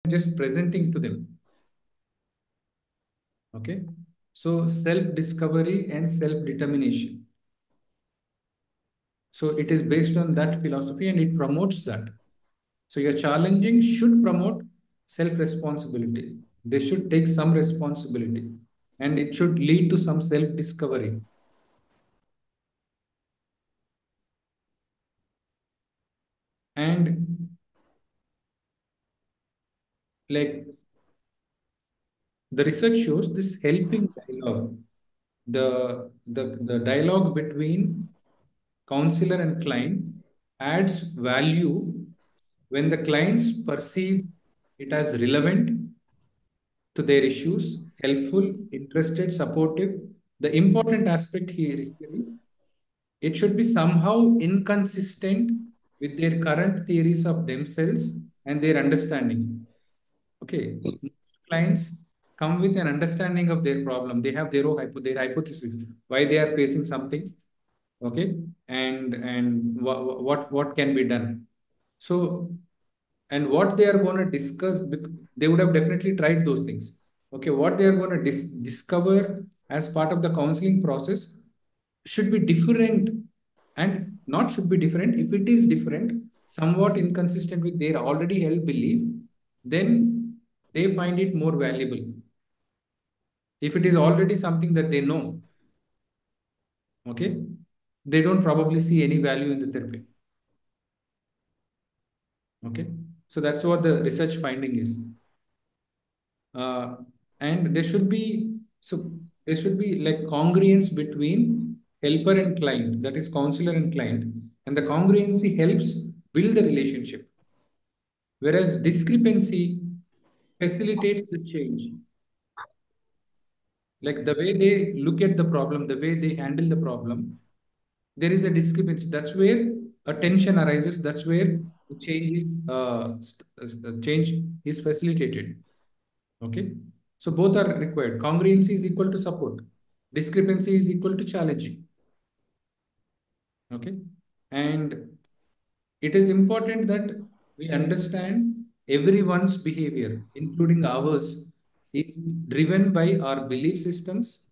just presenting to them. Okay. So self-discovery and self-determination. So it is based on that philosophy and it promotes that. So your challenging should promote self-responsibility. They should take some responsibility and it should lead to some self-discovery. And like the research shows this helping dialogue, the dialogue between counselor and client adds value when the clients perceive it as relevant to their issues, helpful, interested, supportive. The important aspect here is it should be somehow inconsistent with their current theories of themselves and their understanding. Okay, most clients come with an understanding of their problem. They have their own their hypothesis why they are facing something. Okay, and what can be done. So and what they are going to discuss, they would have definitely tried those things. Okay, what they are going to discover as part of the counseling process should be different, and not should be different. If it is different, somewhat inconsistent with their already held belief, then they find it more valuable. If it is already something that they know, okay, they don't probably see any value in the therapy. Okay, so that's what the research finding is. uh, and there should be like congruence between helper and client, that is counselor and client, and the congruency helps build the relationship, whereas discrepancy facilitates the change. Like the way they look at the problem, the way they handle the problem, there is a discrepancy. That's where a tension arises. That's where the change is facilitated. Okay. So both are required. Congruency is equal to support. Discrepancy is equal to challenging. Okay. And it is important that we understand everyone's behavior, including ours, is driven by our belief systems,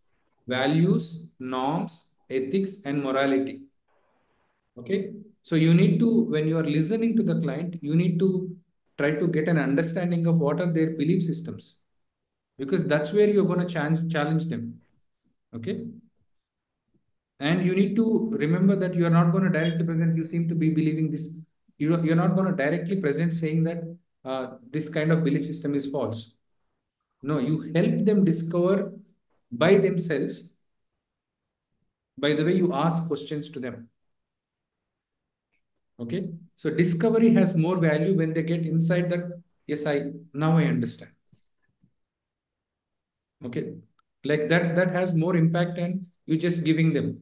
values, norms, ethics, and morality. Okay. So you need to, when you are listening to the client, you need to try to get an understanding of what are their belief systems, because that's where you're going to challenge them. Okay. And you need to remember that you are not going to directly present, you seem to be believing this. You're not going to directly present saying that this kind of belief system is false. No, you help them discover by themselves by the way you ask questions to them. Okay. So discovery has more value when they get inside that, yes, now I understand. Okay. Like that has more impact than you just giving them.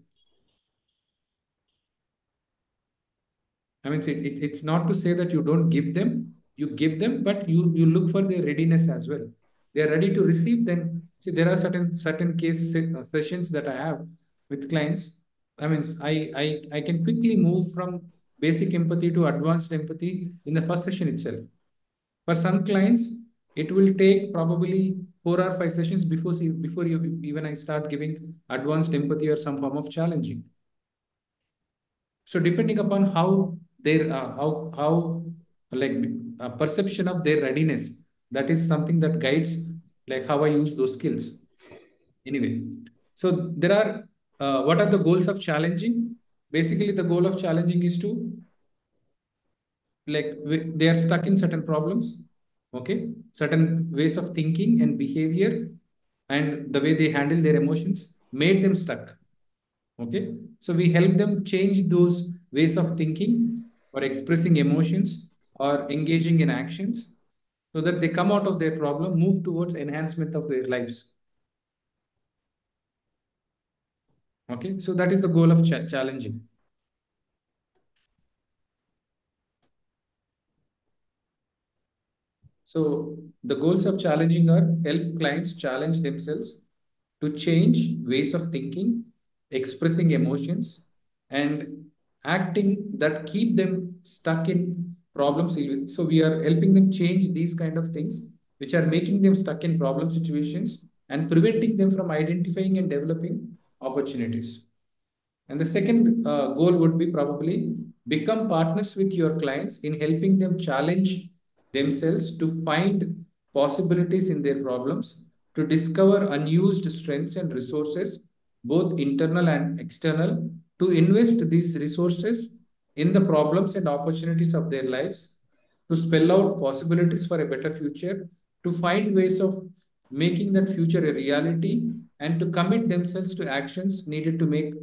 I mean, see, it's not to say that you don't you give them, but you look for their readiness as well. They are ready to receive. Then, see, there are certain sessions that I have with clients. I mean, I can quickly move from basic empathy to advanced empathy in the first session itself. For some clients, it will take probably 4 or 5 sessions before you even I start giving advanced empathy or some form of challenging. So depending upon how their how like perception of their readiness, that is something that guides like how I use those skills. Anyway, so there are what are the goals of challenging? Basically, the goal of challenging is to they are stuck in certain problems, okay, certain ways of thinking and behavior, and the way they handle their emotions made them stuck. Okay. So we help them change those ways of thinking or expressing emotions or engaging in actions so that they come out of their problem, move towards enhancement of their lives. Okay. So that is the goal of challenging. So the goals of challenging are help clients challenge themselves to change ways of thinking, expressing emotions, and acting that keep them stuck in problems. So we are helping them change these kind of things, which are making them stuck in problem situations and preventing them from identifying and developing opportunities. And the second goal would be probably become partners with your clients in helping them challenge themselves to find possibilities in their problems, to discover unused strengths and resources, both internal and external, to invest these resources in the problems and opportunities of their lives, to spell out possibilities for a better future, to find ways of making that future a reality, and to commit themselves to actions needed to make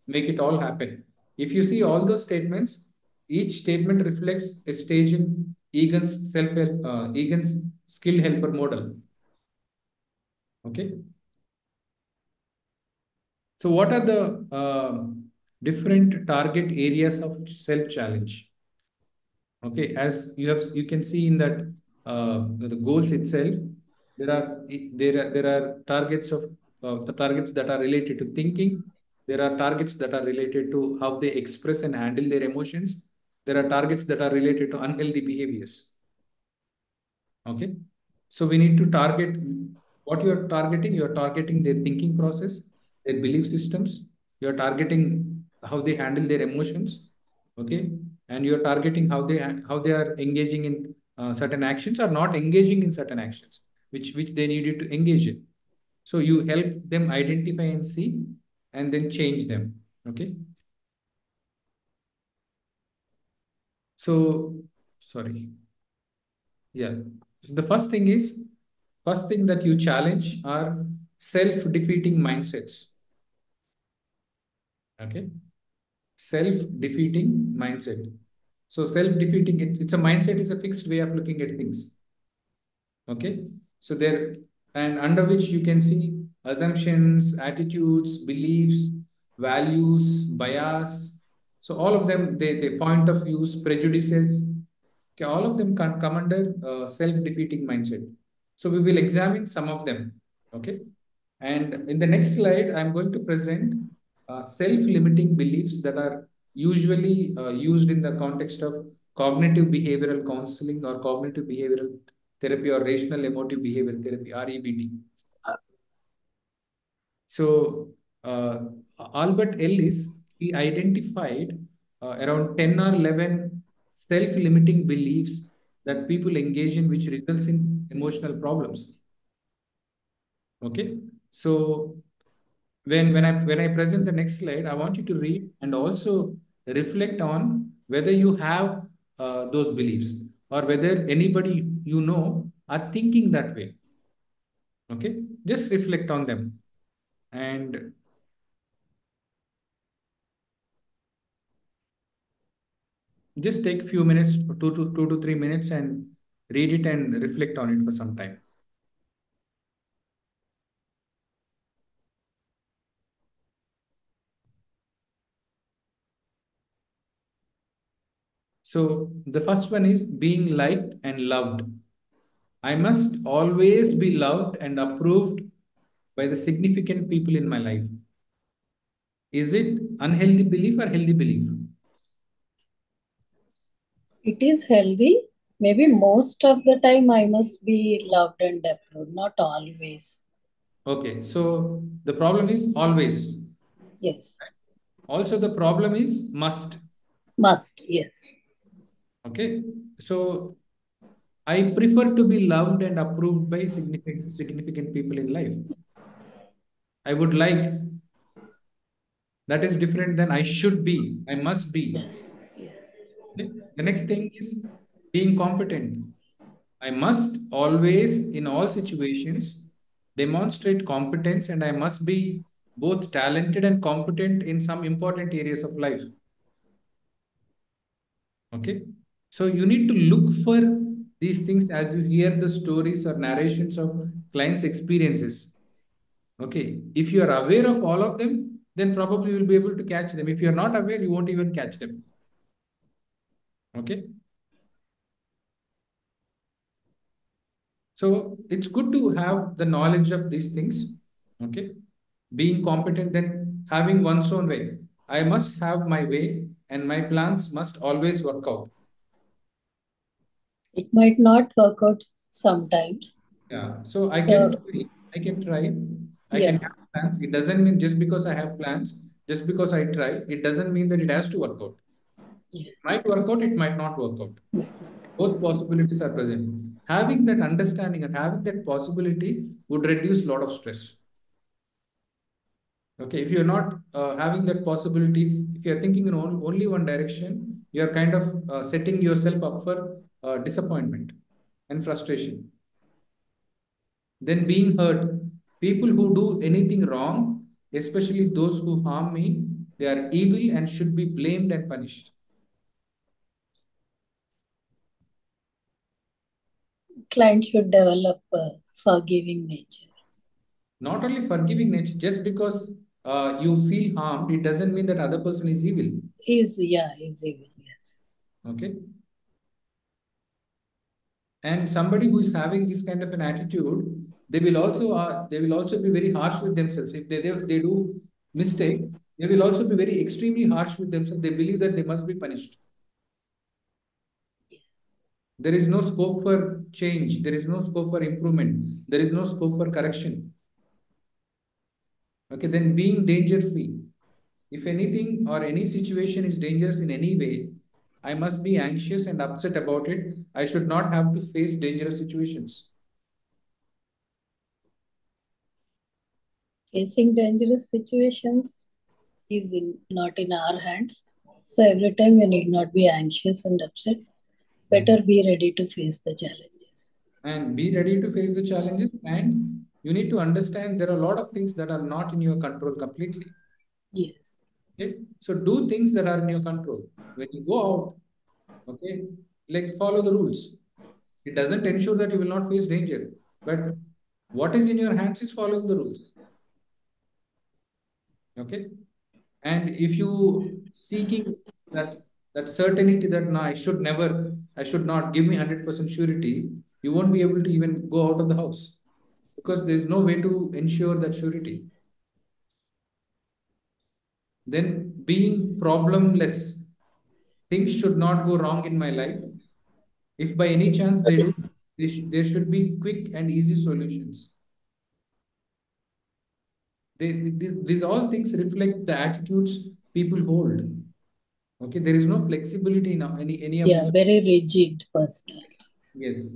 it all happen. If you see all those statements, each statement reflects a stage in Egan's self-help, Egan's skill helper model. Okay. So what are the different target areas of self-challenge? Okay, as you can see in that the goals itself, there are targets of the targets that are related to thinking. There are targets that are related to how they express and handle their emotions. There are targets that are related to unhealthy behaviors. Okay. So we need to target what you are targeting. You are targeting their thinking process, their belief systems. You are targeting how they handle their emotions. Okay. And you are targeting how they are engaging in certain actions or not engaging in certain actions, which they needed to engage in. So you help them identify and see and then change them. Okay. So sorry. Yeah. So the first thing that you challenge are self-defeating mindsets. Okay. Self-defeating mindset. So self-defeating, it's a mindset is a fixed way of looking at things. Okay. So there, and under which you can see assumptions, attitudes, beliefs, values, bias. So all of them, they point of views, prejudices. Okay, all of them can come under self-defeating mindset. So we will examine some of them. Okay. And in the next slide, I'm going to present self-limiting beliefs that are usually used in the context of cognitive behavioral counseling or cognitive behavioral therapy or rational emotive behavior therapy, REBT. So Albert Ellis, he identified around 10 or 11 self-limiting beliefs that people engage in, which results in emotional problems. Okay. So when I present the next slide, I want you to read and also reflect on whether you have those beliefs or whether anybody you know are thinking that way. Okay, just reflect on them and just take few minutes, 2 to 3 minutes, and read it and reflect on it for some time. So the first one is being liked and loved. I must always be loved and approved by the significant people in my life. Is it unhealthy belief or healthy belief? It is healthy. Maybe most of the time I must be loved and approved, not always. Okay, so the problem is always. Yes. Also, the problem is must. Must, yes. Okay, so I prefer to be loved and approved by significant people in life. I would like, that is different than I should be, I must be. Yes. Okay? The next thing is being competent. I must always, in all situations, demonstrate competence, and I must be both talented and competent in some important areas of life. Okay. So you need to look for these things as you hear the stories or narrations of clients' experiences. Okay. If you are aware of all of them, then probably you will be able to catch them. If you are not aware, you won't even catch them. Okay. So it's good to have the knowledge of these things. Okay. Being competent, then having one's own way. I must have my way, and my plans must always work out. It might not work out sometimes. Yeah. So I can So, try, I can try, I can yeah, have plans. It doesn't mean just because I have plans, just because I try, it doesn't mean that it has to work out. yeah. It might work out, it might not work out. Both possibilities are present. Having that understanding and having that possibility would reduce a lot of stress. Okay, if you're not having that possibility, if you're thinking in only one direction, you're kind of setting yourself up for disappointment and frustration. Then being hurt. People who do anything wrong, especially those who harm me, they are evil and should be blamed and punished. Client should develop a forgiving nature. Not only forgiving nature, just because you feel harmed, it doesn't mean that other person is evil. Is evil, yes. Okay. And somebody who is having this kind of an attitude, they will also be very harsh with themselves. If they do mistake, they will also be very extremely harsh with themselves. They believe that they must be punished. Yes. There is no scope for change, there is no scope for improvement, there is no scope for correction. Okay, then being danger free. If anything or any situation is dangerous in any way, I must be anxious and upset about it. I should not have to face dangerous situations. Facing dangerous situations is not in our hands. So every time you need not be anxious and upset. Mhm. Better be ready to face the challenges. And be ready to face the challenges, and you need to understand there are a lot of things that are not in your control completely. Yes. Okay, so do things that are in your control. When you go out, okay, like follow the rules. It doesn't ensure that you will not face danger, but what is in your hands is following the rules. Okay, and if you seeking that certainty that no, I should not give me 100% surety, you won't be able to even go out of the house because there is no way to ensure that surety. Then being problemless, things should not go wrong in my life. If by any chance they do, there should be quick and easy solutions. These all things reflect the attitudes people hold. Okay, there is no flexibility in any of Yeah, these. very rigid personalities. Yes.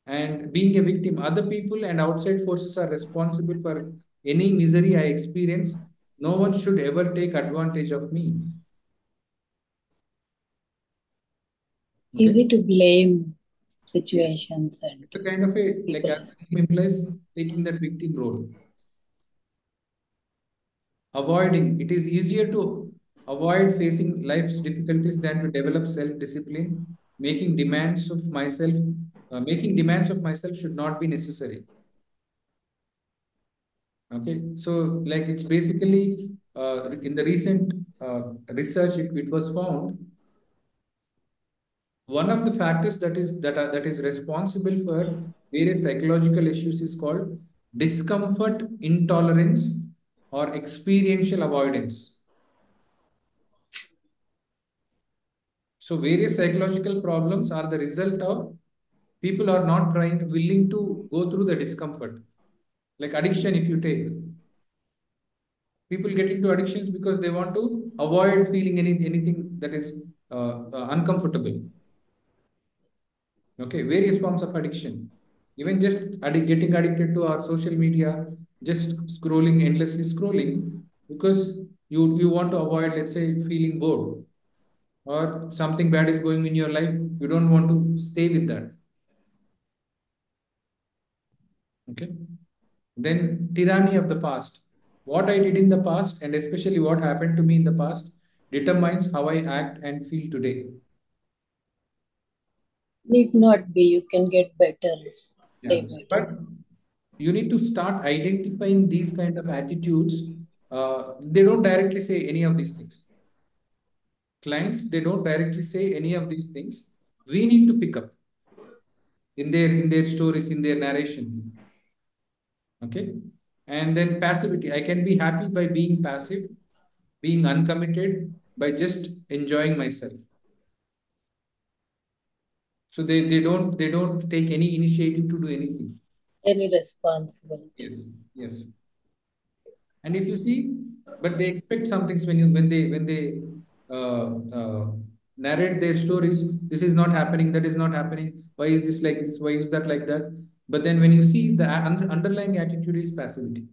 And being a victim, other people and outside forces are responsible for any misery I experience. No one should ever take advantage of me. Okay. Easy to blame Yes. situations and It's a kind of a, like people. as the name implies, taking that victim role. Avoiding, it is easier to avoid facing life's difficulties than to develop self-discipline. Making demands of myself should not be necessary. Okay, so like it's basically in the recent research, it was found one of the factors that is responsible for various psychological issues is called discomfort intolerance or experiential avoidance. So various psychological problems are the result of people are not trying willing to go through the discomfort. Like addiction, if you take, people get into addictions because they want to avoid feeling anything that is uncomfortable. Okay, various forms of addiction. Even just getting addicted to our social media, just scrolling, endlessly scrolling, because you want to avoid, let's say, feeling bored or something bad is going in your life. You don't want to stay with that. Okay. Then tyranny of the past. What I did in the past, and especially what happened to me in the past, determines how I act and feel today. Need not be, you can get better day Yes. by day. But you need to start identifying these kind of attitudes. They don't directly say any of these things. Clients, they don't directly say any of these things. We need to pick up in their stories, in their narration. Okay. And then passivity. I can be happy by being passive, being uncommitted, by just enjoying myself. So they don't take any initiative to do anything. Any responsibility. Yes, yes. And if you see, but they expect some things when they uh, uh, narrate their stories. This is not happening. That is not happening. Why is this like this? Why is that like that? But then when you see the underlying attitude is passivity.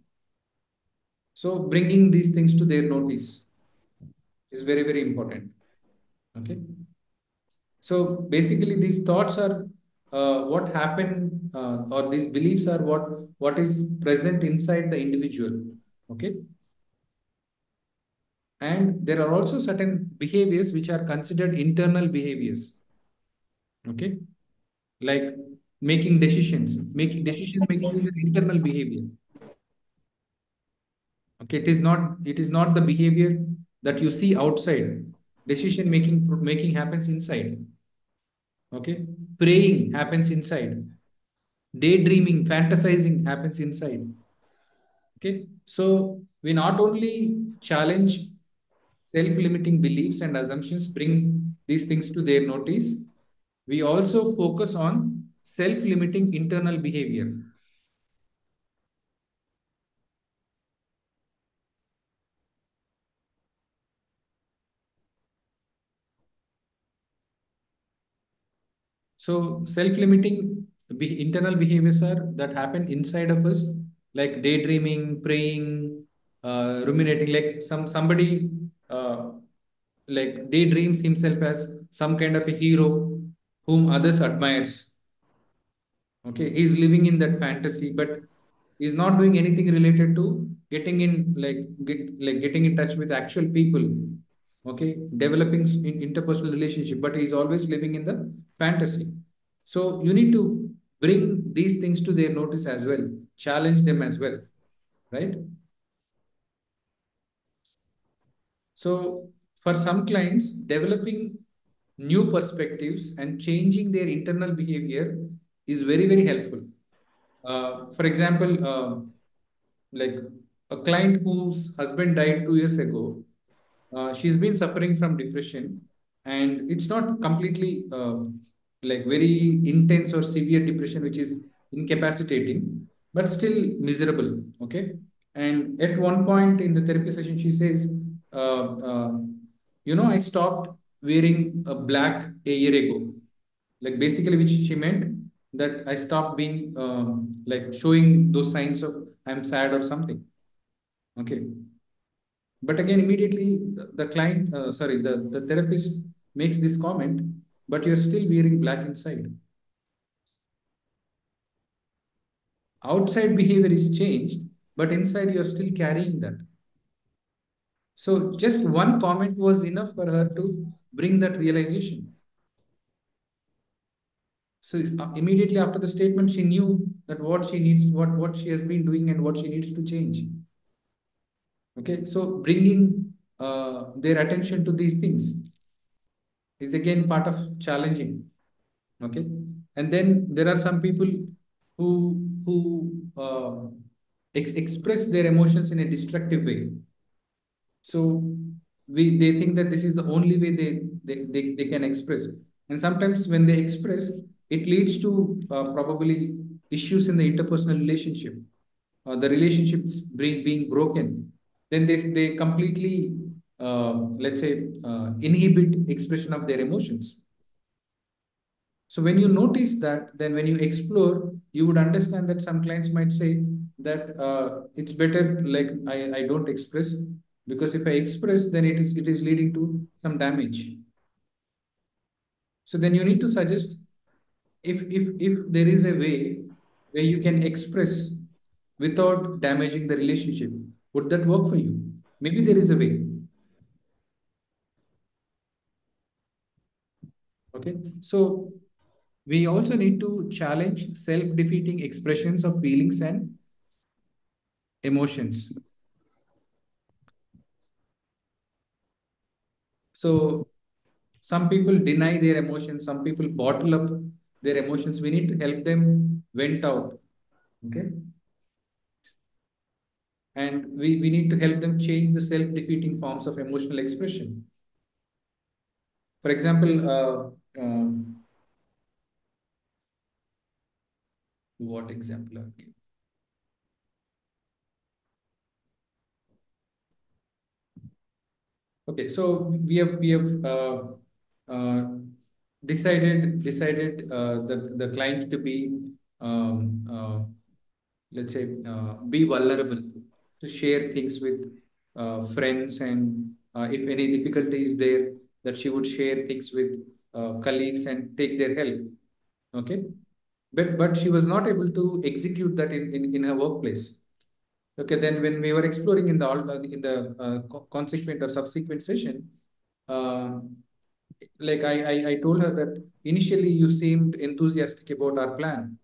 So bringing these things to their notice is very very important. Okay. So basically, these thoughts are what happen, or these beliefs are what is present inside the individual. Okay. And there are also certain behaviors which are considered internal behaviors. Okay. Like making decisions. Making decision making is an internal behavior. Okay. It is not the behavior that you see outside. Decision making happens inside. Okay. Praying happens inside. Daydreaming, fantasizing happens inside. Okay. So we not only challenge self-limiting beliefs and assumptions, bring these things to their notice, we also focus on self-limiting internal behavior. So self-limiting internal behaviors are that happen inside of us, like daydreaming, praying, ruminating. Like somebody like daydreams himself as some kind of a hero whom others admires. Okay, he's living in that fantasy, but he's not doing anything related to getting in like getting in touch with actual people. Okay, developing interpersonal relationship, but he's always living in the fantasy. So you need to bring these things to their notice as well, challenge them as well, right? So for some clients, developing new perspectives and changing their internal behavior is very very helpful. For example, like a client whose husband died 2 years ago, she's been suffering from depression, and it's not completely like very intense or severe depression, which is incapacitating, but still miserable. Okay. And at one point in the therapy session, she says, I stopped wearing a black a year ago. Like basically, which she meant that I stopped being like showing those signs of I'm sad or something. Okay. But again, immediately the client, sorry, the therapist makes this comment, but you're still wearing black inside. Outside behavior is changed, but inside you're still carrying that. So just one comment was enough for her to bring that realization. So immediately after the statement, she knew that what she has been doing and what she needs to change. Okay, so bringing their attention to these things is again part of challenging. Okay, and then there are some people who express their emotions in a destructive way. So they think that this is the only way they can express. And sometimes when they express, it leads to probably issues in the interpersonal relationship, the relationships being broken. Then they completely, let's say, inhibit expression of their emotions. So when you notice that, then when you explore, you would understand that some clients might say that it's better like I don't express, because if I express, then it is leading to some damage. So then you need to suggest, if there is a way where you can express without damaging the relationship, would that work for you? Maybe there is a way. Okay. So we also need to challenge self-defeating expressions of feelings and emotions. So some people deny their emotions, some people bottle up their emotions. We need to help them vent out. Okay. And we need to help them change the self-defeating forms of emotional expression. For example, What example are you? Okay, so we have uh, decided the client to be let's say be vulnerable to share things with friends, and if any difficulty is there, that she would share things with colleagues and take their help. Okay, but she was not able to execute that in her workplace. Okay, then when we were exploring in the consequent or subsequent session, uh, like I told her that initially you seemed enthusiastic about our plan.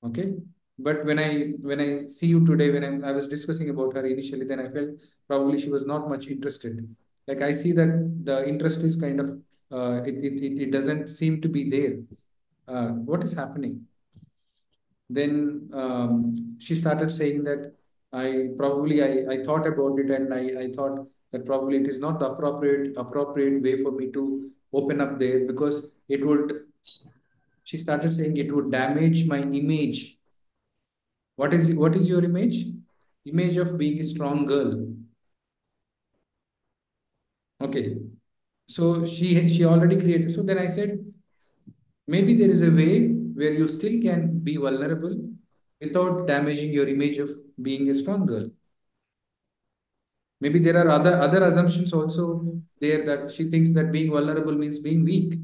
Okay, but when I see you today, when I was discussing about her initially, then I felt probably she was not much interested. Like I see that the interest is kind of it doesn't seem to be there. What is happening? Then she started saying that I thought about it, and I thought that probably it is not the appropriate way for me to open up there, because it would, she started saying, it would damage my image. What is your image? Image of being a strong girl. Okay, so she already created. So then I said, maybe there is a way where you still can be vulnerable without damaging your image of being a strong girl. Maybe there are other assumptions also there, that she thinks that being vulnerable means being weak.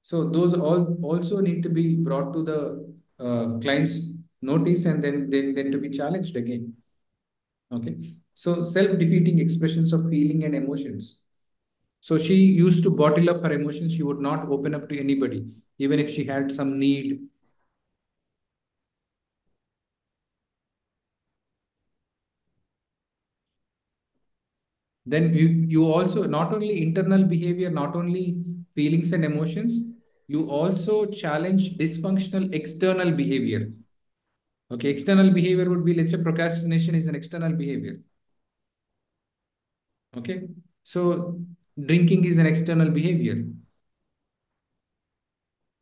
So those all also need to be brought to the client's notice, and then to be challenged again. Okay, so self-defeating expressions of feeling and emotions. So she used to bottle up her emotions. She would not open up to anybody, even if she had some need. Then you also, not only internal behavior, not only feelings and emotions, you also challenge dysfunctional external behavior. Okay, external behavior would be, let's say, procrastination is an external behavior. Okay, so drinking is an external behavior.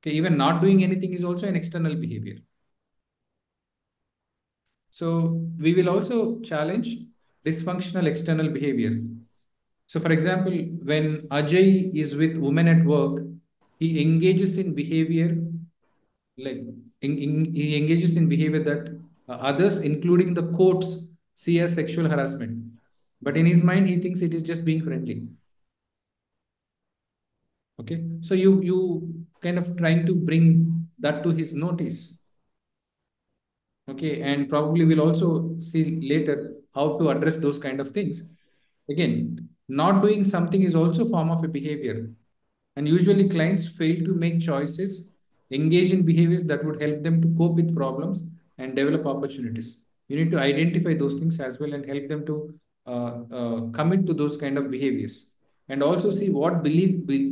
Okay, even not doing anything is also an external behavior. So we will also challenge dysfunctional external behavior. So, for example, when Ajay is with women at work, he engages in behavior, like he engages in behavior that others, including the courts, see as sexual harassment. But in his mind, he thinks it is just being friendly. Okay, so you kind of trying to bring that to his notice. Okay, and probably we'll also see later how to address those kind of things. Again, not doing something is also a form of a behavior. And usually clients fail to make choices, engage in behaviors that would help them to cope with problems and develop opportunities. You need to identify those things as well and help them to commit to those kind of behaviors. And also see what beliefs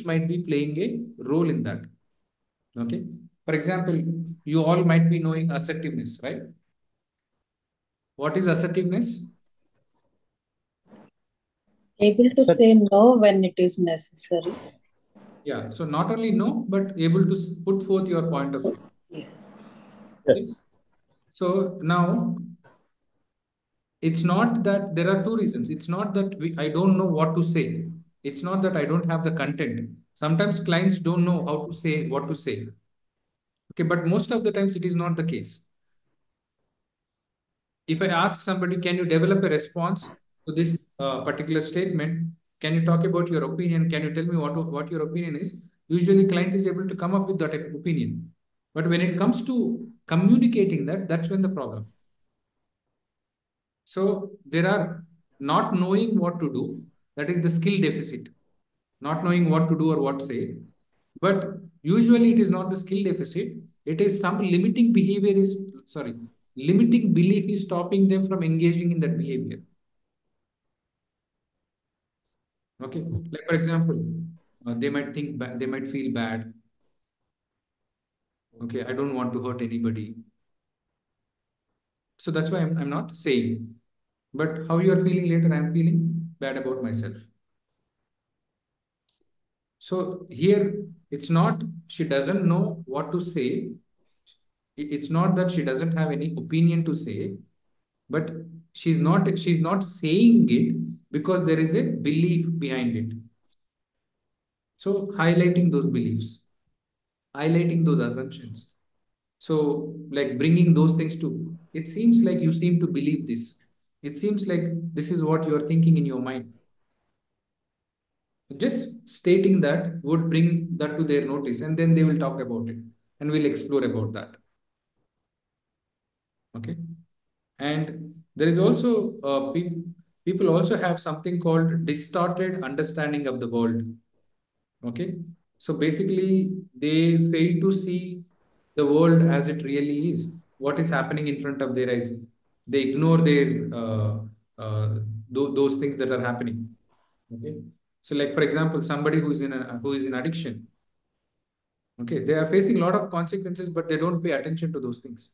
might be playing a role in that. Okay. For example, you all might be knowing assertiveness, right? What is assertiveness? Able to Sir, say no when it is necessary. Yeah. So not only know, but able to put forth your point of view. Yes. Okay. yes, So now it's not that there are two reasons. It's not that I don't know what to say. It's not that I don't have the content. Sometimes clients don't know how to say what to say. Okay. But most of the times it is not the case. If I ask somebody, can you develop a response to this particular statement? Can you talk about your opinion? Can you tell me what your opinion is? Usually, client is able to come up with that opinion. But when it comes to communicating that, that's when the problem. So there are not knowing what to do. That is the skill deficit. Not knowing what to do or what to say. But usually it is not the skill deficit. It is some limiting behavior is, sorry, limiting belief is stopping them from engaging in that behavior. Okay. Like for example, they might they might feel bad. Okay. I don't want to hurt anybody. So that's why I'm not saying. But how you are feeling later, I'm feeling bad about myself. So here it's not she doesn't know what to say. It's not that she doesn't have any opinion to say, but she's not saying it because there is a belief behind it. So highlighting those beliefs, highlighting those assumptions. So, like bringing those things to, it seems like you seem to believe this. It seems like this is what you're thinking in your mind. Just stating that would bring that to their notice, and then they will talk about it and we'll explore about that. Okay. And there is also, people also have something called distorted understanding of the world. Okay. So basically, they fail to see the world as it really is, what is happening in front of their eyes. They ignore uh, those things that are happening. Okay. So, like for example, somebody who is in addiction. Okay, they are facing a lot of consequences, but they don't pay attention to those things.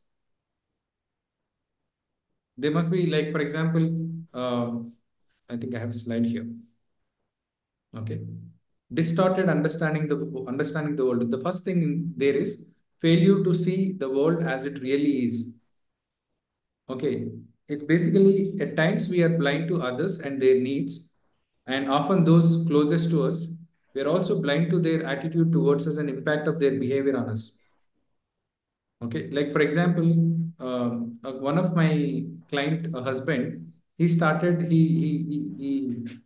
They must be like, for example, I think I have a slide here. Okay, distorted understanding the world. The first thing there is failure to see the world as it really is. Okay, it's basically at times we are blind to others and their needs, and often those closest to us. We are also blind to their attitude towards us and impact of their behavior on us. Okay, like for example, one of my client, a husband, he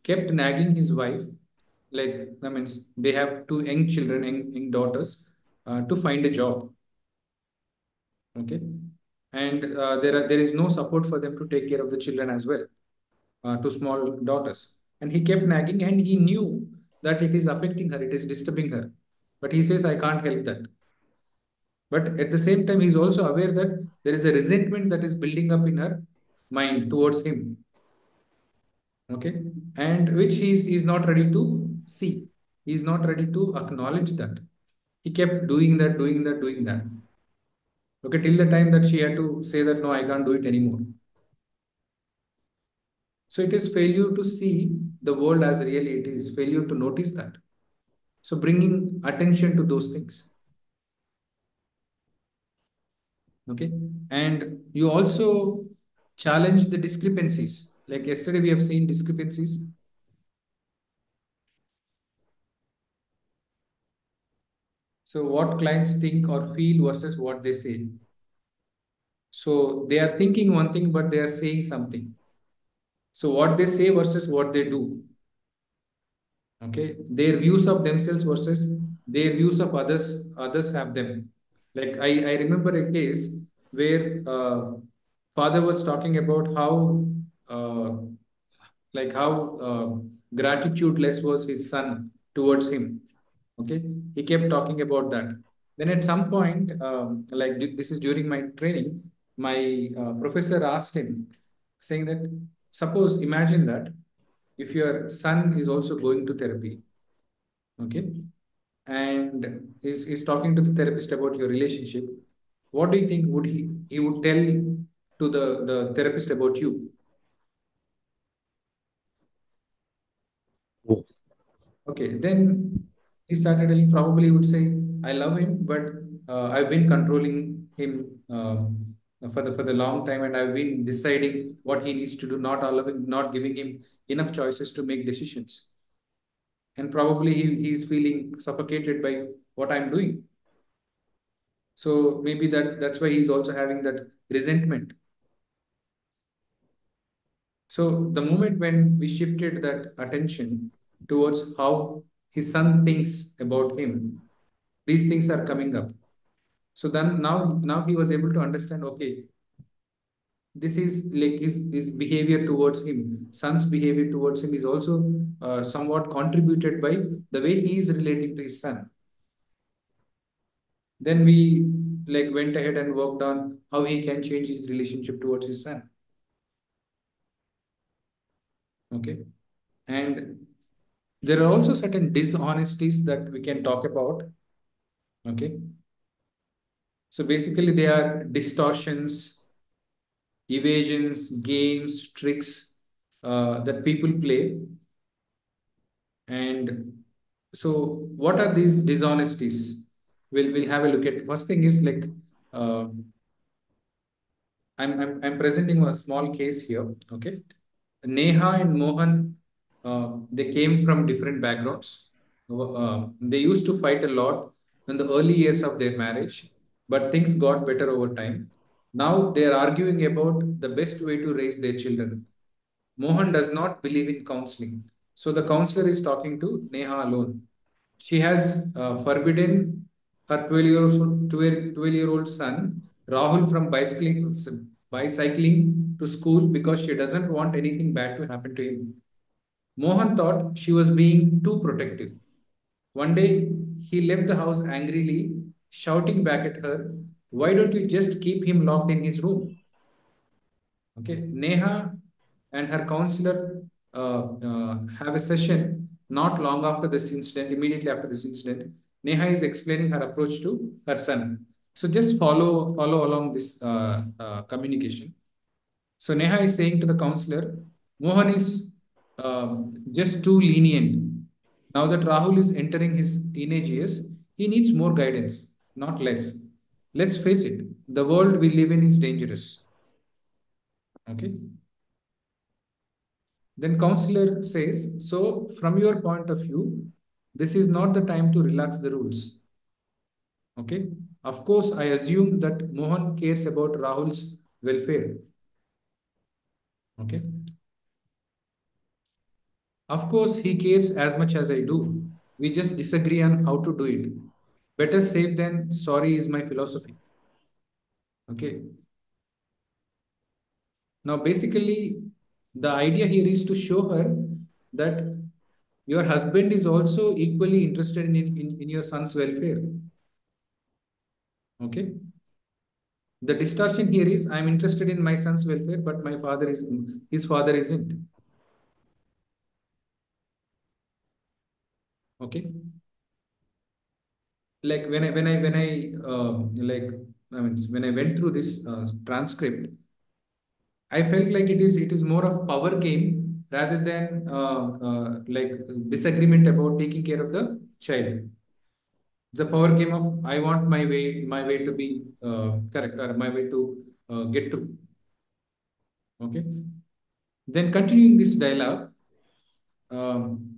kept nagging his wife. Like, I mean, they have two young children, young daughters, to find a job. Okay, and there is no support for them to take care of the children as well, two small daughters. And he kept nagging, and he knew that it is affecting her, it is disturbing her, but he says, I can't help that. But at the same time, he's also aware that there is a resentment that is building up in her mind towards him. Okay. And which he's not ready to see. He's not ready to acknowledge that. He kept doing that, doing that, doing that. Okay. Till the time that she had to say that, no, I can't do it anymore. So it is failure to see the world as really it is, failure to notice that. So bringing attention to those things. Okay. And you also challenge the discrepancies. Like yesterday, we have seen discrepancies. So what clients think or feel versus what they say. So they are thinking one thing, but they are saying something. So what they say versus what they do. Okay. Their views of themselves versus their views of others have them. Like I remember a case where father was talking about uh, how gratitudeless was his son towards him. Okay, he kept talking about that. Then at some point, this is during my training, my professor asked him, saying that, suppose, imagine that if your son is also going to therapy, okay, and is talking to the therapist about your relationship, what do you think would he would tell to the therapist about you? Okay, then he started telling, probably would say, I love him, but I've been controlling him for the long time, and I've been deciding what he needs to do, not allowing, not giving him enough choices to make decisions. And probably he's feeling suffocated by what I'm doing. So maybe that's why he's also having that resentment. So the moment when we shifted that attention towards how his son thinks about him, these things are coming up. So then now he was able to understand, okay, this is like his behavior towards him, son's behavior towards him is also somewhat contributed by the way he is relating to his son. Then we like went ahead and worked on how he can change his relationship towards his son. Okay. And there are also certain dishonesties that we can talk about. Okay. So basically, they are distortions, evasions, games, tricks that people play. And so, what are these dishonesties? we'll have a look at. First thing is like, uh, I'm presenting a small case here. Okay, Neha and Mohan, they came from different backgrounds. They used to fight a lot in the early years of their marriage, but things got better over time. Now they are arguing about the best way to raise their children. Mohan does not believe in counseling, so the counselor is talking to Neha alone. She has forbidden her 12-year-old son, Rahul, from bicycling to school because she doesn't want anything bad to happen to him. Mohan thought she was being too protective. One day, he left the house angrily, shouting back at her, "Why don't you just keep him locked in his room?" Okay, Neha and her counselor have a session not long after this incident, immediately after this incident. Neha is explaining her approach to her son. So just follow along this communication. So Neha is saying to the counselor, Mohan is just too lenient. Now that Rahul is entering his teenage years, he needs more guidance, not less. Let's face it, the world we live in is dangerous. Okay. Then counselor says, so from your point of view, this is not the time to relax the rules. Okay. Of course, I assume that Mohan cares about Rahul's welfare. Okay. Of course, he cares as much as I do. We just disagree on how to do it. Better safe than sorry is my philosophy. Okay. Now, basically, the idea here is to show her that your husband is also equally interested in your son's welfare. Okay. The distortion here is I'm interested in my son's welfare, but his father isn't. Okay. Like when I went through this transcript, I felt like it is more of power game rather than like disagreement about taking care of the child. The power game of I want my way to be correct, or my way to get to. Okay. Then continuing this dialogue, um,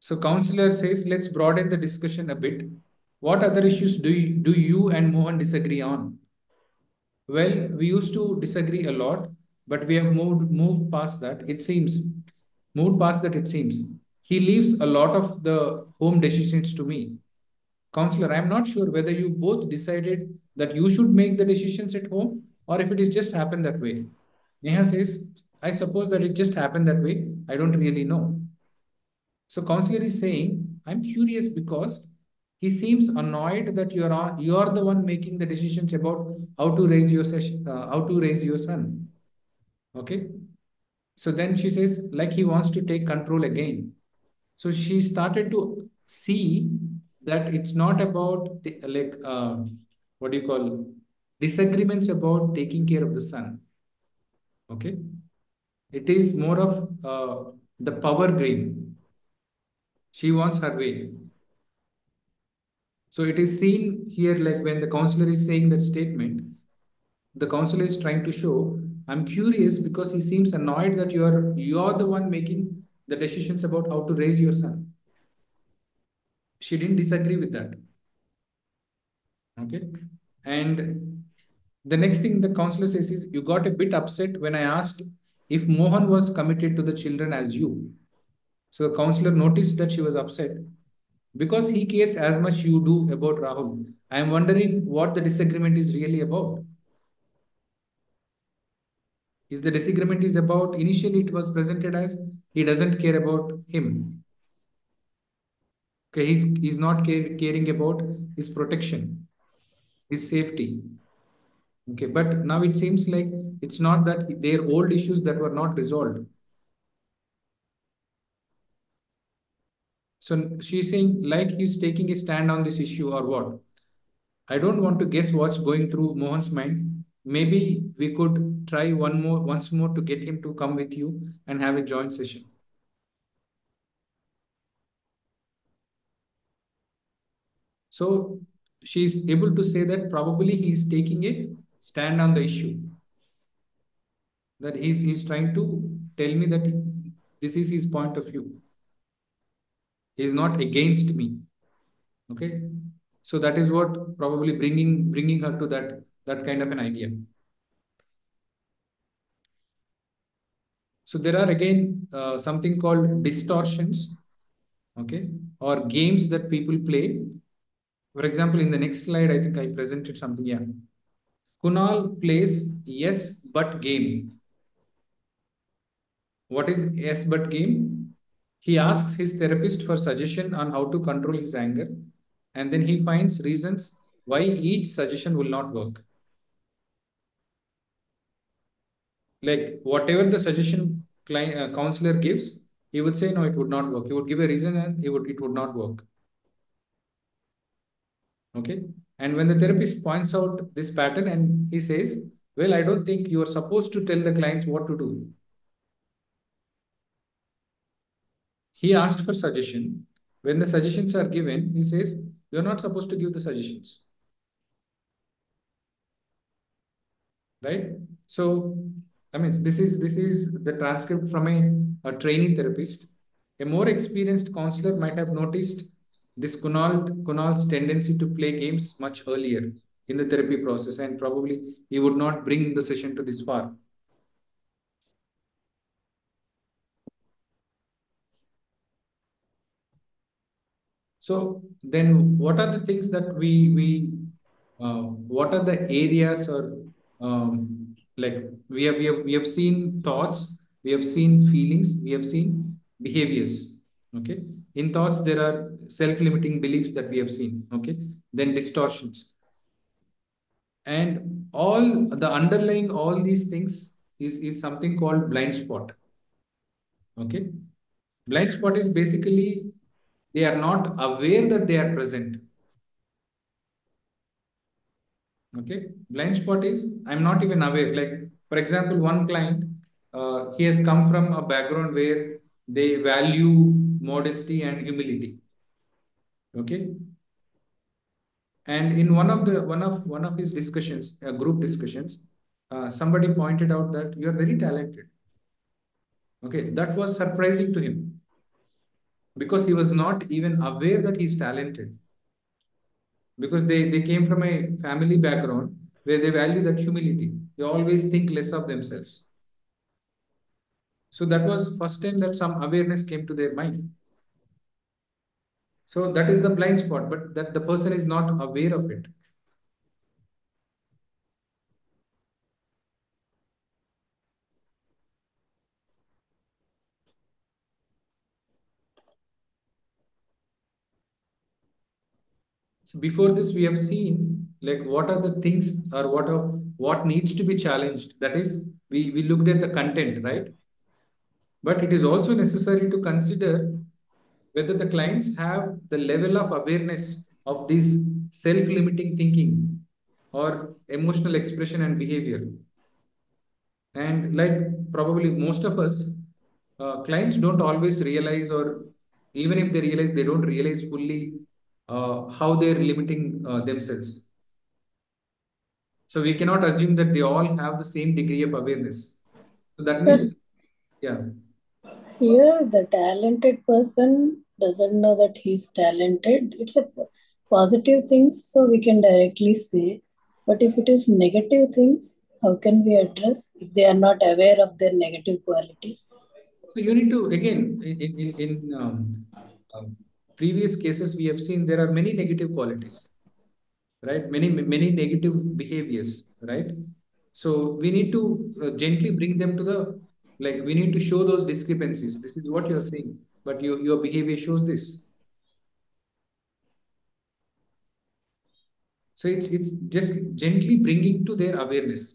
so counselor says, let's broaden the discussion a bit. What other issues do you and Mohan disagree on? Well, we used to disagree a lot, but we have moved past that. It seems moved past that. It seems he leaves a lot of the home decisions to me. Counselor, I'm not sure whether you both decided that you should make the decisions at home or if it is just happened that way. Neha says, I suppose that it just happened that way. I don't really know. So counselor is saying, I'm curious because he seems annoyed that you're the one making the decisions about how to raise your son. Okay. So then she says, like he wants to take control again. So she started to see that it's not about what do you call disagreements about taking care of the son. Okay. It is more of the power game. She wants her way. So it is seen here like when the counselor is saying that statement, the counselor is trying to show, I'm curious because he seems annoyed that you're the one making the decisions about how to raise your son. She didn't disagree with that. Okay. And the next thing the counselor says is, you got a bit upset when I asked if Mohan was committed to the children as you. So the counselor noticed that she was upset because he cares as much you do about Rahul. I am wondering what the disagreement is really about. Is the disagreement is about initially it was presented as he doesn't care about him. Okay, he's not caring about his protection, his safety. Okay, but now it seems like it's not that their old issues that were not resolved. So she's saying like he's taking a stand on this issue or what? I don't want to guess what's going through Mohan's mind. Maybe we could try once more to get him to come with you and have a joint session. So she's able to say that probably he's taking a stand on the issue, that he's trying to tell me that this is his point of view. He's not against me. Okay. So that is what probably bringing her to that kind of an idea. So there are again something called distortions, okay, or games that people play. For example, in the next slide, I think I presented something. Yeah. Kunal plays yes but game. What is yes but game? He asks his therapist for suggestion on how to control his anger, and then he finds reasons why each suggestion will not work. Like whatever the suggestion client counselor gives, he would say no, it would not work. He would give a reason and it would not work. Okay. And when the therapist points out this pattern and he says, well, I don't think you are supposed to tell the clients what to do. He asked for suggestion. When the suggestions are given, he says, you're not supposed to give the suggestions. Right? So, I mean, this is the transcript from a trainee therapist. A more experienced counselor might have noticed this Kunal's tendency to play games much earlier in the therapy process, and probably he would not bring the session to this far. So then, what are the things that what are the areas or like we have seen thoughts, we have seen feelings, we have seen behaviors. Okay, in thoughts there are self-limiting beliefs that we have seen. Okay, then distortions, and all the underlying all these things is something called blind spot. Okay, blind spot is basically they are not aware that they are present. Okay. Blind spot is I'm not even aware. Like, for example, one client, he has come from a background where they value modesty and humility. Okay. And in one of his discussions, group discussions, somebody pointed out that you are very talented. Okay. That was surprising to him because he was not even aware that he's talented. Because they came from a family background where they value that humility. They always think less of themselves. So that was first time that some awareness came to their mind. So that is the blind spot, but that the person is not aware of it. So before this, we have seen like what are the things or what needs to be challenged. That is, we looked at the content, right? But it is also necessary to consider whether the clients have the level of awareness of this self-limiting thinking or emotional expression and behavior. And like probably most of us, clients don't always realize, or even if they realize, they don't realize fully how they're limiting themselves. So we cannot assume that they all have the same degree of awareness. So that Sir, means, yeah. here the talented person doesn't know that he's talented. It's a positive things, so we can directly say. But if it is negative things, how can we address if they are not aware of their negative qualities? So you need to again in um, previous cases we have seen there are many negative qualities, right? Many negative behaviors, right? So we need to gently bring them to the like we need to show those discrepancies. This is what you're saying, but your behavior shows this. So it's just gently bringing to their awareness.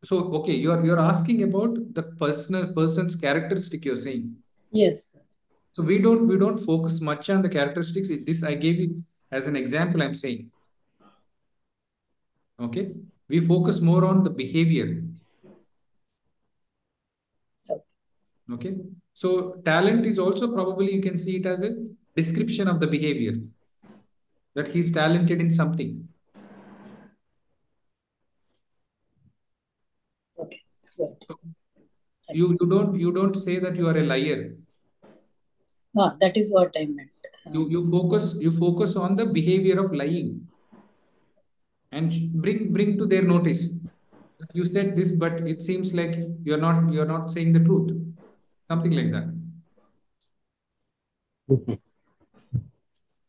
So okay, you're asking about the person's characteristic. You're saying. Yes, sir. So we don't focus much on the characteristics. This I gave it as an example. I'm saying. Okay, we focus more on the behavior. So, Okay. So talent is also probably you can see it as a description of the behavior, that he's talented in something. Okay, good. So you don't say that you are a liar. That is what I meant. You focus on the behavior of lying and bring to their notice. You said this, but it seems like you're not saying the truth. Something like that.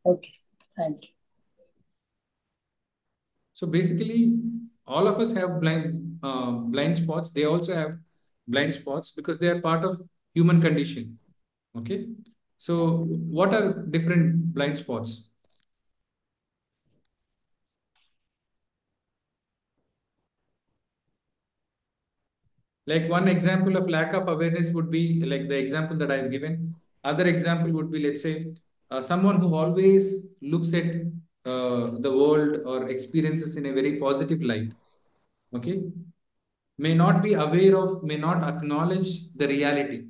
Okay, thank you. So basically, all of us have blind spots. They also have blind spots because they are part of human condition. Okay. So what are different blind spots? Like one example of lack of awareness would be like the example that I've given. Other example would be, let's say, someone who always looks at the world or experiences in a very positive light. Okay, may not be aware of, may not acknowledge the reality.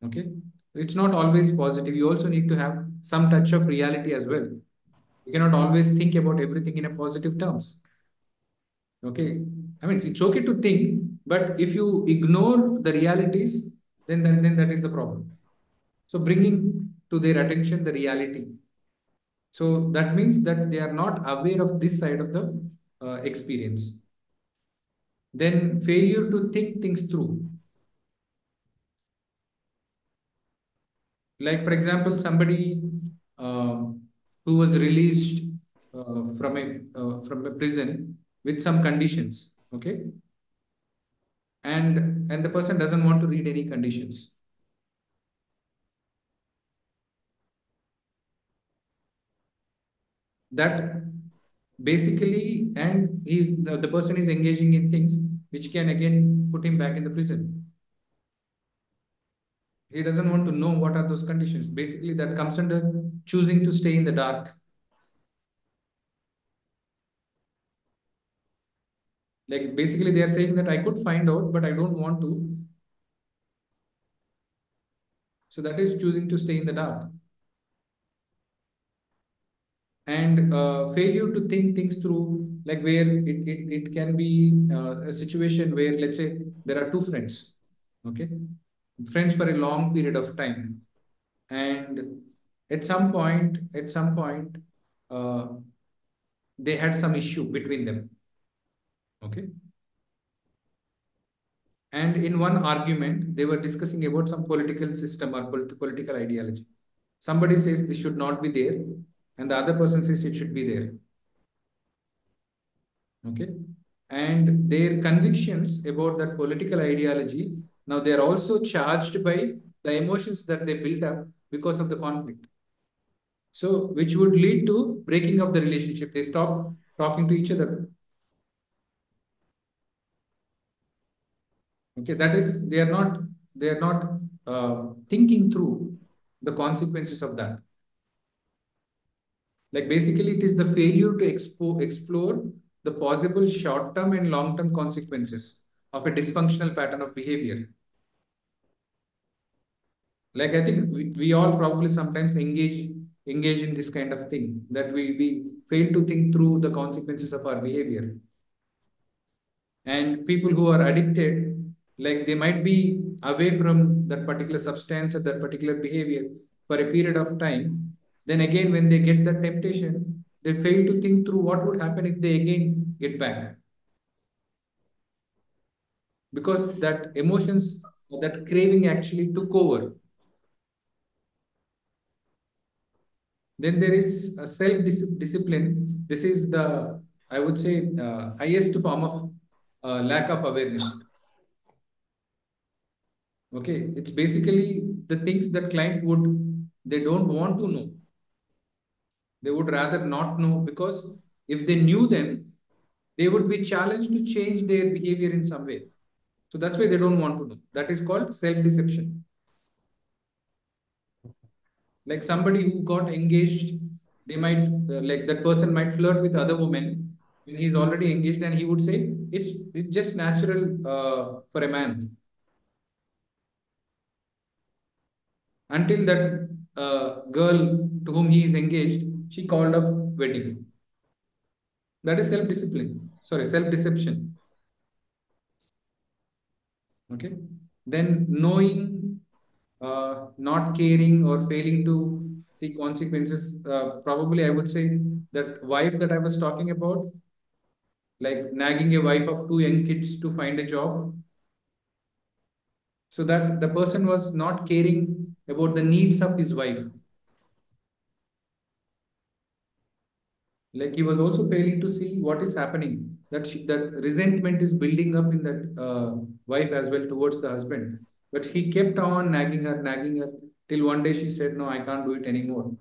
Okay, it's not always positive. You also need to have some touch of reality as well. You cannot always think about everything in a positive terms. Okay, I mean it's okay to think, but if you ignore the realities, then that is the problem. So bringing to their attention the reality. So that means that they are not aware of this side of the experience. Then failure to think things through. Like for example, somebody who was released from a prison with some conditions. Okay, and the person doesn't want to read any conditions. That basically, and the person is engaging in things which can again put him back in the prison. He doesn't want to know what are those conditions. Basically, that comes under choosing to stay in the dark. Like basically, they are saying that I could find out, but I don't want to. So that is choosing to stay in the dark. And failure to think things through, like where it can be a situation where, let's say, there are two friends, okay, friends for a long period of time, and at some point uh, they had some issue between them. Okay, and in one argument they were discussing about some political system or political ideology. Somebody says this should not be there, and the other person says it should be there. Okay, and their convictions about that political ideology, now they are also charged by the emotions that they built up because of the conflict. So which would lead to breaking of the relationship. They stop talking to each other. Okay, that is, they are not thinking through the consequences of that. Like basically, it is the failure to explore the possible short-term and long-term consequences of a dysfunctional pattern of behavior. Like I think we all probably sometimes engage in this kind of thing, that we fail to think through the consequences of our behavior. And people who are addicted, like they might be away from that particular substance or that particular behavior for a period of time. Then again, when they get that temptation, they fail to think through what would happen if they again get back, because that emotions, that craving actually took over. Then there is a self discipline. This is the, I would say, highest form of lack of awareness. Okay, it's basically the things that client they don't want to know. They would rather not know, because if they knew them, they would be challenged to change their behavior in some way. So that's why they don't want to know. That is called self-deception. Like somebody who got engaged, they might, like that person might flirt with other women when he's already engaged, and he would say it's just natural for a man. until that girl to whom he is engaged, she called up wedding. That is self discipline. Sorry, self deception. Okay. Then knowing, not caring, or failing to see consequences. Probably, I would say that wife that I was talking about, like nagging a wife of two young kids to find a job, so that the person was not caring about the needs of his wife. Like he was also failing to see what is happening. That resentment is building up in that wife as well towards the husband. But he kept on nagging her, till one day she said, "No, I can't do it anymore."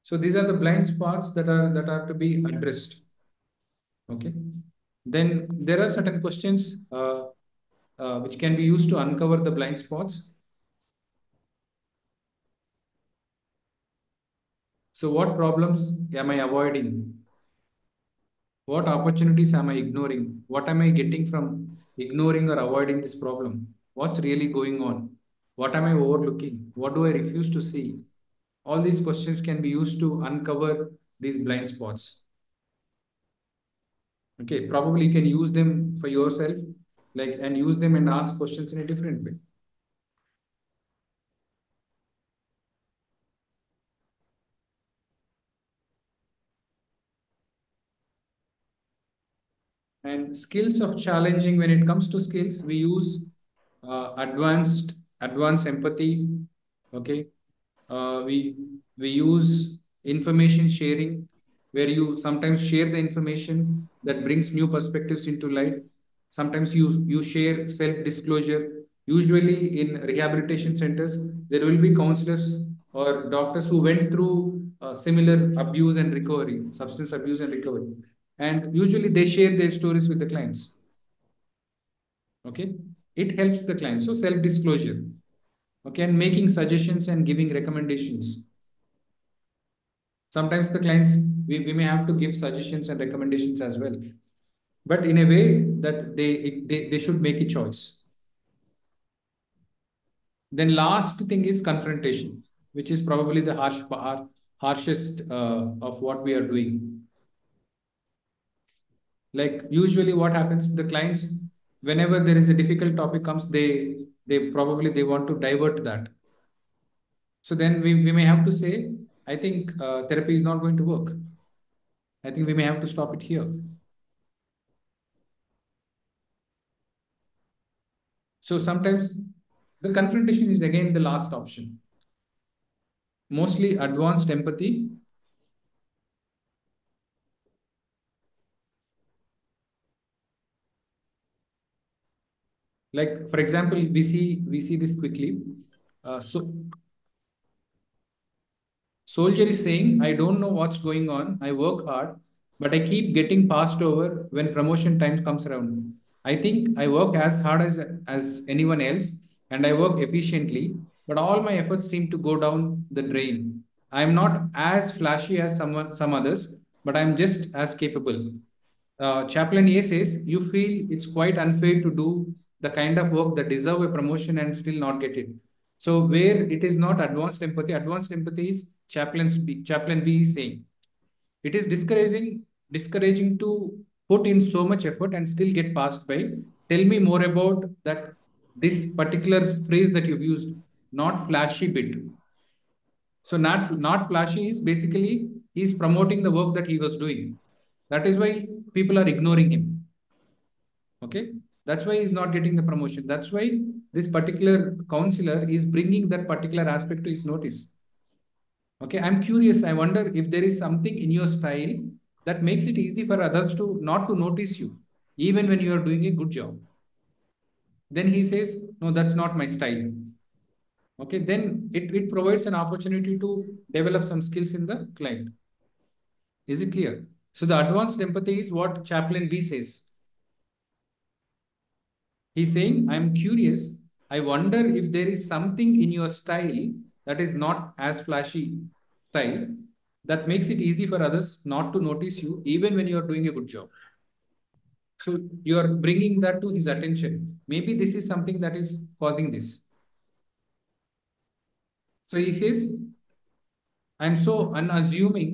So these are the blind spots that are to be addressed. Okay. Then there are certain questions which can be used to uncover the blind spots. So what problems am I avoiding? What opportunities am I ignoring? What am I getting from ignoring or avoiding this problem? What's really going on? What am I overlooking? What do I refuse to see? All these questions can be used to uncover these blind spots. Okay, probably you can use them for yourself, like, and use them and ask questions in a different way. And skills of challenging, when it comes to skills, we use advanced empathy. Okay. We use information sharing, where you sometimes share the information that brings new perspectives into light. Sometimes you share self disclosure. Usually in rehabilitation centers, there will be counselors or doctors who went through similar abuse and recovery, substance abuse and recovery, and usually they share their stories with the clients. Okay. It helps the client. So self disclosure. Okay. And making suggestions and giving recommendations. Sometimes the clients, we may have to give suggestions and recommendations as well, but in a way that they should make a choice. Then last thing is confrontation, which is probably the harshest of what we are doing. Like usually what happens, the clients, whenever there is a difficult topic comes, they want to divert that. So then we may have to say, I think therapy is not going to work. I think we may have to stop it here. So sometimes the confrontation is again the last option. Mostly advanced empathy. Like for example, we see this quickly. So soldier is saying, I don't know what's going on. I work hard, but I keep getting passed over when promotion time comes around. I think I work as hard as anyone else, and I work efficiently, but all my efforts seem to go down the drain. I'm not as flashy as some others, but I'm just as capable. Chaplain A says, you feel it's quite unfair to do the kind of work that deserve a promotion and still not get it. So where it is not advanced empathy is Chaplain B is saying it is discouraging to put in so much effort and still get passed by. Tell me more about that. This particular phrase that you've used, not flashy bit. So not flashy is basically he's promoting the work that he was doing. That is why people are ignoring him. Okay, that's why he's not getting the promotion. That's why this particular counselor is bringing that particular aspect to his notice. Okay, I'm curious. I wonder if there is something in your style that makes it easy for others to not to notice you, even when you are doing a good job. Then he says, no, that's not my style. Okay, then it provides an opportunity to develop some skills in the client. Is it clear? So the advanced empathy is what Chaplain B says. He's saying, I'm curious. I wonder if there is something in your style that is not as flashy style that makes it easy for others not to notice you, even when you are doing a good job. So you are bringing that to his attention. Maybe this is something that is causing this. So he says, I'm so unassuming